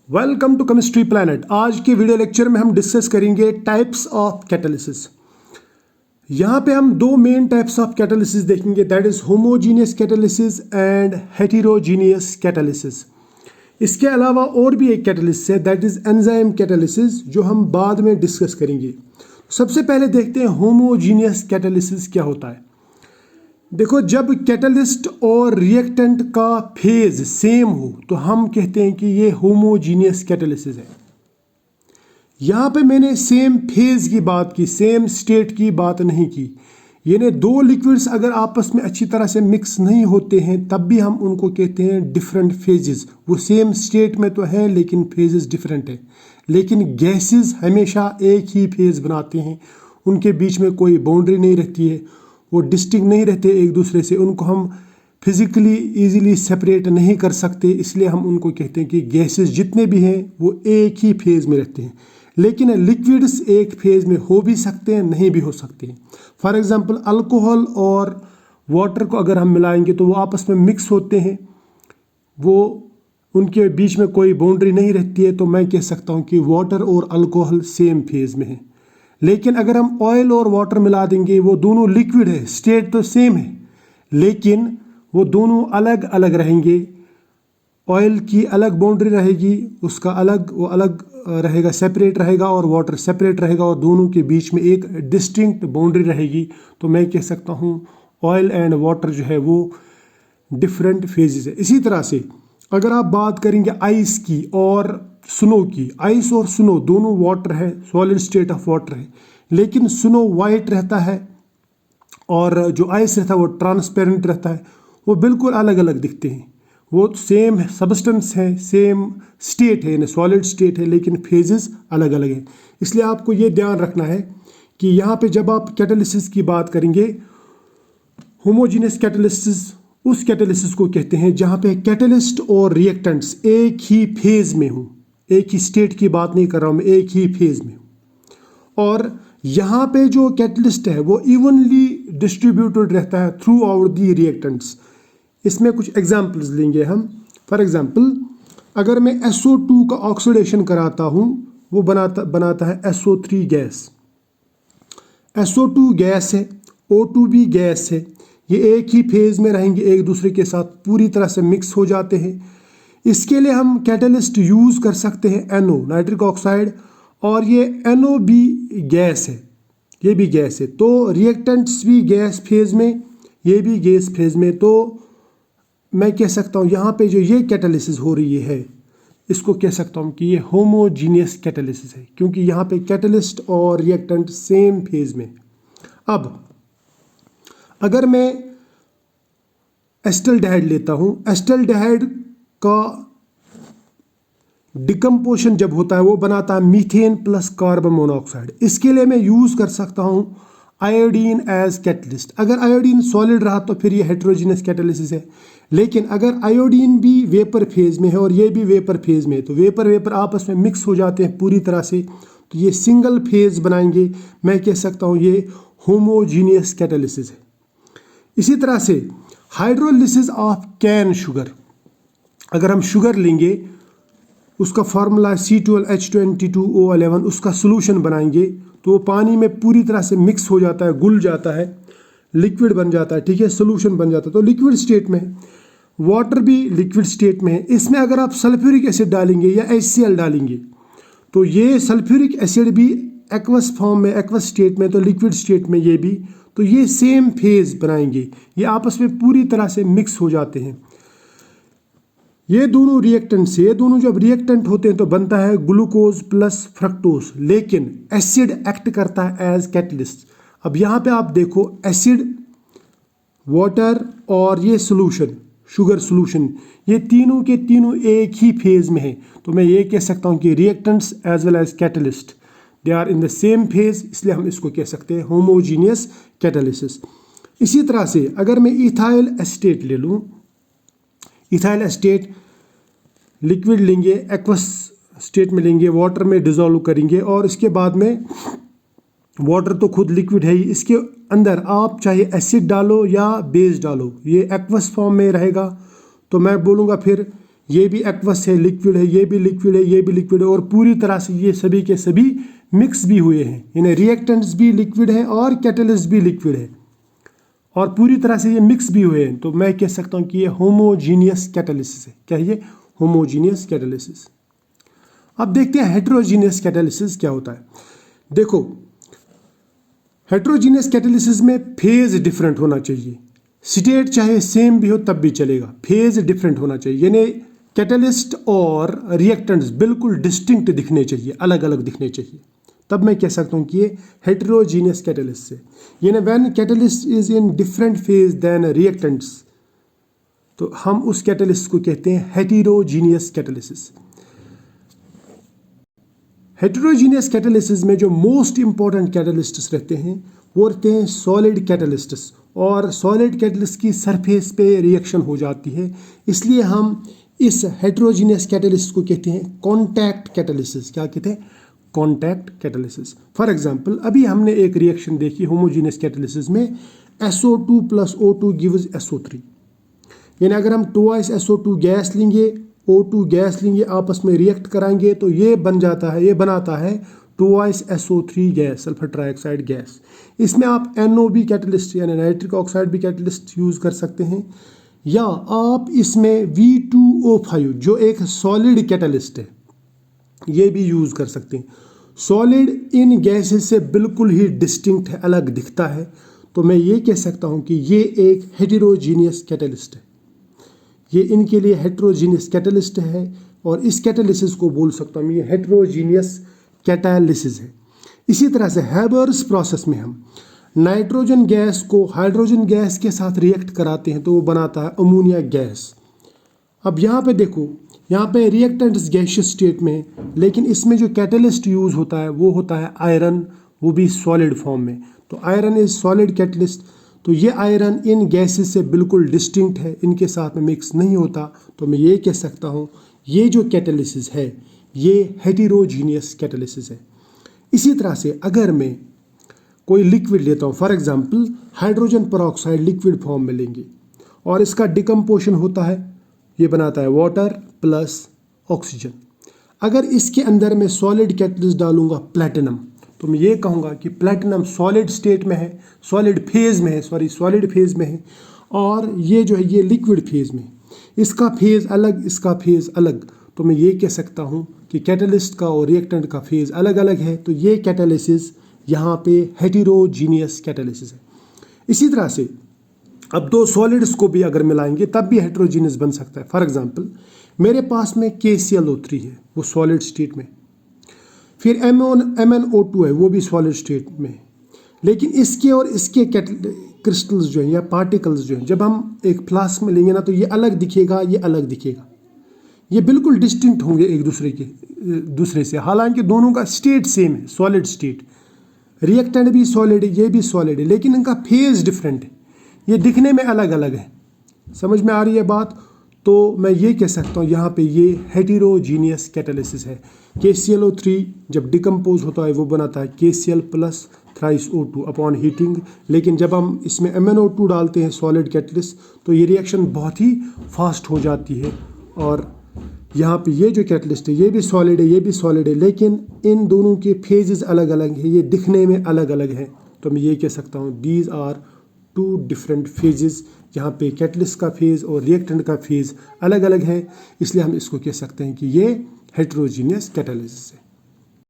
Welcome to chemistry planet. आज के video lecture में हम डिस्कस करेंगे टाइप्स ऑफ कैटालिसिस। यहाँ पे हम दो मेन टाइप्स ऑफ कैटालिसिस देखेंगे, that is homogeneous catalysis and heterogeneous catalysis. इसके अलावा और भी एक कैटालिसिस है, दैट इज एंजाइम कैटालिसिस, जो हम बाद में डिस्कस करेंगे। सबसे पहले देखते हैं होमोजीनियस कैटालिसिस क्या होता है। देखो, जब कैटलिस्ट और रिएक्टेंट का फेज सेम हो तो हम कहते हैं कि ये होमोजीनियस कैटालिसिस है। यहाँ पे मैंने सेम फेज की बात की, सेम स्टेट की बात नहीं की। यानी दो लिक्विड्स अगर आपस में अच्छी तरह से मिक्स नहीं होते हैं तब भी हम उनको कहते हैं डिफरेंट फेजेस। वो सेम स्टेट में तो है लेकिन फेजेस डिफरेंट है। लेकिन गैसेस हमेशा एक ही फेज बनाते हैं, उनके बीच में कोई बाउंड्री नहीं रहती है, वो डिस्टिंक्ट नहीं रहते एक दूसरे से, उनको हम फिजिकली इजीली सेपरेट नहीं कर सकते। इसलिए हम उनको कहते हैं कि गैसेस जितने भी हैं वो एक ही फेज में रहते हैं। लेकिन लिक्विड्स एक फेज में हो भी सकते हैं, नहीं भी हो सकते हैं। फॉर एग्जांपल अल्कोहल और वाटर को अगर हम मिलाएंगे तो वो आपस में मिक्स होते हैं, वो उनके बीच में कोई बाउंड्री नहीं रहती है, तो मैं कह सकता हूँ कि वाटर और अल्कोहल सेम फेज में है। लेकिन अगर हम ऑयल और वाटर मिला देंगे, वो दोनों लिक्विड है, स्टेट तो सेम है लेकिन वो दोनों अलग अलग रहेंगे। ऑयल की अलग बाउंड्री रहेगी, उसका अलग, वो अलग रहेगा, सेपरेट रहेगा, और वाटर सेपरेट रहेगा, और दोनों के बीच में एक डिस्टिंक्ट बाउंड्री रहेगी। तो मैं कह सकता हूँ ऑयल एंड वाटर जो है वो डिफरेंट फेजेस है। इसी तरह से अगर आप बात करेंगे आइस की और स्नो की, आइस और स्नो दोनों वाटर है, सॉलिड स्टेट ऑफ वाटर है, लेकिन स्नो वाइट रहता है और जो आइस रहता है वो ट्रांसपेरेंट रहता है। वो बिल्कुल अलग अलग दिखते हैं। वो सेम सब्सटेंस है, सेम स्टेट है, यानी सॉलिड स्टेट है, लेकिन फेजेस अलग अलग है। इसलिए आपको ये ध्यान रखना है कि यहाँ पे जब आप कैटालिसिस की बात करेंगे, होमोजीनियस कैटालिसिस उस कैटालिसिस को कहते हैं जहाँ पे कैटलिस्ट और रिएक्टेंट्स एक ही फेज में हो। एक ही स्टेट की बात नहीं कर रहा हूँ मैं, एक ही फेज में हूँ। और यहाँ पे जो कैटलिस्ट है वो इवनली डिस्ट्रीब्यूटेड रहता है थ्रू आउट दी रिएक्टेंट्स। इसमें कुछ एग्जाम्पल्स लेंगे हम। फॉर एग्जाम्पल, अगर मैं SO2 का ऑक्सीडेशन कराता हूँ, वो बनाता है SO3 गैस। SO2 गैस है, O2 भी गैस है, ये एक ही फेज में रहेंगे, एक दूसरे के साथ पूरी तरह से मिक्स हो जाते हैं। इसके लिए हम कैटलिस्ट यूज़ कर सकते हैं NO, नाइट्रिक ऑक्साइड, और ये NO भी गैस है, ये भी गैस है। तो रिएक्टेंट्स भी गैस फेज में, ये भी गैस फेज में। तो मैं कह सकता हूँ यहाँ पे जो ये कैटालिसिस हो रही है, इसको कह सकता हूँ कि ये होमोजीनियस कैटालिसिस है, क्योंकि यहाँ पे कैटलिस्ट और रिएक्टेंट सेम फेज में। अब अगर मैं एसिटाल्डिहाइड लेता हूँ, एसिटाल्डिहाइड का डिकम्पोजिशन जब होता है वो बनाता है मीथेन प्लस कार्बन मोनोऑक्साइड। इसके लिए मैं यूज़ कर सकता हूँ आयोडीन एज कैटलिस्ट। अगर आयोडीन सॉलिड रहा तो फिर ये हेटेरोजीनियस कैटालिसिस है। लेकिन अगर आयोडीन भी वेपर फेज में है और ये भी वेपर फेज में है, तो वेपर वेपर आपस में मिक्स हो जाते हैं पूरी तरह से, तो ये सिंगल फेज बनाएंगे। मैं कह सकता हूँ ये होमोजीनियस कैटालिसिस है। इसी तरह से हाइड्रोलिसिस ऑफ कैन शुगर, अगर हम शुगर लेंगे, उसका फार्मूला C12H22O11, उसका सोल्यूशन बनाएंगे तो वो पानी में पूरी तरह से मिक्स हो जाता है, घुल जाता है, लिक्विड बन जाता है, ठीक है, सोल्यूशन बन जाता है, तो लिक्विड स्टेट में है। वाटर भी लिक्विड स्टेट में है। इसमें अगर आप सल्फ्यूरिक एसिड डालेंगे या HCl डालेंगे तो ये सल्फ्यूरिक एसिड भी एक्वस फॉर्म में, एक्वस स्टेट में, तो लिक्विड स्टेट में ये भी, तो ये सेम फेज बनाएंगे, ये आपस में पूरी तरह से मिक्स हो जाते हैं। ये दोनों रिएक्टेंट से, ये दोनों जब रिएक्टेंट होते हैं तो बनता है ग्लूकोज प्लस फ्रक्टोज, लेकिन एसिड एक्ट करता है एज कैटलिस्ट। अब यहाँ पे आप देखो, एसिड, वाटर और ये सोल्यूशन, शुगर सोल्यूशन, ये तीनों के तीनों एक ही फेज में है। तो मैं ये कह सकता हूँ कि reactants as well as catalyst they are in the same phase, इसलिए हम इसको कह सकते हैं होमोजीनियस कैटालिसिस। इसी तरह से अगर मैं इथाइल एसीटेट ले लूँ, इथाइल एसीटेट लिक्विड लेंगे, एक्वस स्टेट में लेंगे, वाटर में डिसॉल्व करेंगे, और इसके बाद में वाटर तो खुद लिक्विड है ही, इसके अंदर आप चाहे एसिड डालो या बेस डालो, ये एक्वस फॉर्म में रहेगा। तो मैं बोलूँगा फिर ये भी एक्वस है, लिक्विड है, ये भी लिक्विड है, ये भी लिक्विड है, और पूरी तरह से ये सभी के सभी मिक्स भी हुए हैं। यानी रिएक्टेंट्स भी लिक्विड है और कैटलिस्ट भी लिक्विड है और पूरी तरह से ये मिक्स भी हुए हैं। तो मैं कह सकता हूँ कि ये होमोजीनियस कैटालिसिस है। क्या है ये? Homogeneous catalysis. अब देखते हैं हेटेरोजीनियस कैटालिसिस क्या होता है। देखो, हेटेरोजीनियस कैटालिसिस में फेज डिफरेंट होना चाहिए। स्टेट चाहे सेम भी हो तब भी चलेगा, फेज डिफरेंट होना चाहिए। यानी कैटलिस्ट और रिएक्टेंट्स बिल्कुल डिस्टिंक्ट दिखने चाहिए, अलग अलग दिखने चाहिए, तब मैं कह सकता हूँ कि ये हेटेरोजीनियस कैटलिस्ट है। यानी when catalyst is in different phase then reactants, तो हम उस कैटलिस्ट को कहते हैं हेटेरोजीनियस कैटालिसिस। हेटेरोजीनियस कैटालिसिस में जो मोस्ट इंपॉर्टेंट कैटालिस्ट्स रहते हैं वो रहते हैं सॉलिड कैटालिस्ट्स, और सॉलिड कैटलिस्ट की सरफेस पे रिएक्शन हो जाती है, इसलिए हम इस हेटेरोजीनियस कैटालिस्ट को कहते हैं कॉन्टैक्ट कैटालिसिस। क्या कहते हैं? Contact catalysis. फॉर एग्जांपल, अभी हमने एक रिएक्शन देखी होमोजीनियस कैटालिसिस में, SO2 + O2 गिव्स SO3। यानी अगर हम ट्वाइस SO2 गैस लेंगे, O2 गैस लेंगे, आपस में रिएक्ट कराएंगे तो ये बनाता है twice SO3 gas, sulphur trioxide gas. इसमें आप NO भी कैटलिस्ट यानी नाइट्रिक ऑक्साइड भी कैटलिस्ट यूज़ कर सकते हैं, या आप इसमें V2O5 जो एक सॉलिड कैटलिस्ट है ये भी यूज़ कर सकते हैं। सॉलिड इन गैसेस से बिल्कुल ही डिस्टिंक्ट है, अलग दिखता है, तो मैं ये कह सकता हूँ कि ये एक हेटेरोजीनियस कैटलिस्ट है। ये इनके लिए हेटेरोजीनियस कैटलिस्ट है, और इस कैटालिसिस को बोल सकता हूँ ये हेटेरोजीनियस कैटालिसिस है। इसी तरह से हैबर्स प्रोसेस में हम नाइट्रोजन गैस को हाइड्रोजन गैस के साथ रिएक्ट कराते हैं तो वो बनाता है अमोनिया गैस। अब यहाँ पे देखो, यहाँ पे रिएक्टेंट्स गैसियस स्टेट में है, लेकिन इसमें जो कैटलिस्ट यूज़ होता है वो होता है आयरन, वो भी सॉलिड फॉर्म में। तो आयरन इज सॉलिड कैटलिस्ट। तो ये आयरन इन गैसेस से बिल्कुल डिस्टिंक्ट है, इनके साथ में मिक्स नहीं होता। तो मैं ये कह सकता हूँ ये जो कैटालिसिस है ये हेटेरोजीनियस कैटालिसिस है। इसी तरह से अगर मैं कोई लिक्विड लेता हूँ, for example hydrogen peroxide liquid form में लेंगे, और इसका डिकम्पोशन होता है, ये बनाता है वाटर प्लस ऑक्सीजन। अगर इसके अंदर मैं सॉलिड कैटलिस्ट डालूंगा प्लैटिनम, तो मैं ये कहूँगा कि प्लैटिनम सॉलिड स्टेट में है, सॉलिड फेज में है, और ये जो है ये लिक्विड फेज में, इसका फेज अलग, इसका फेज अलग। तो मैं ये कह सकता हूँ कि कैटलिस्ट का और रिएक्टेंट का फेज अलग अलग है, तो ये कैटालिसिस यहाँ पे हेटेरोजीनियस कैटालिसिस है। इसी तरह से अब दो सॉलिड्स को भी अगर मिलाएंगे तब भी हेटेरोजीनियस बन सकता है। फॉर एग्जांपल, मेरे पास में KClO3 है, वो सॉलिड स्टेट में, फिर MnO2 है, वो भी सॉलिड स्टेट में, लेकिन इसके और इसके क्रिस्टल्स जो हैं या पार्टिकल्स जो हैं, जब हम एक फ्लास्क में लेंगे ना तो ये अलग दिखेगा, ये अलग दिखेगा, ये बिल्कुल डिस्टिंक्ट होंगे एक दूसरे से, हालांकि दोनों का स्टेट सेम है, सॉलिड स्टेट। रिएक्टेंट भी सॉलिड है, ये भी सॉलिड है, लेकिन इनका फेज डिफरेंट है, ये दिखने में अलग अलग है। समझ में आ रही है बात? तो मैं ये कह सकता हूँ यहाँ पे ये हेटेरोजीनियस कैटालिसिस है। KClO3 जब डिकम्पोज होता है वो बनाता है KCl + thrice O2 upon heating, लेकिन जब हम इसमें MnO2 डालते हैं सॉलिड कैटलिस्ट तो ये रिएक्शन बहुत ही फास्ट हो जाती है। और यहाँ पे ये जो कैटलिस्ट है ये भी सॉलिड है, ये भी सॉलिड है, लेकिन इन दोनों के फेजेस अलग अलग हैं, ये दिखने में अलग अलग हैं। तो मैं ये कह सकता हूँ दीज आर 2 डिफरेंट फेजेस। यहाँ पे कैटलिस्ट का फेज और रिएक्टेंट का फेज अलग अलग है, इसलिए हम इसको कह सकते हैं कि ये हेटेरोजीनियस कैटालिसिस है।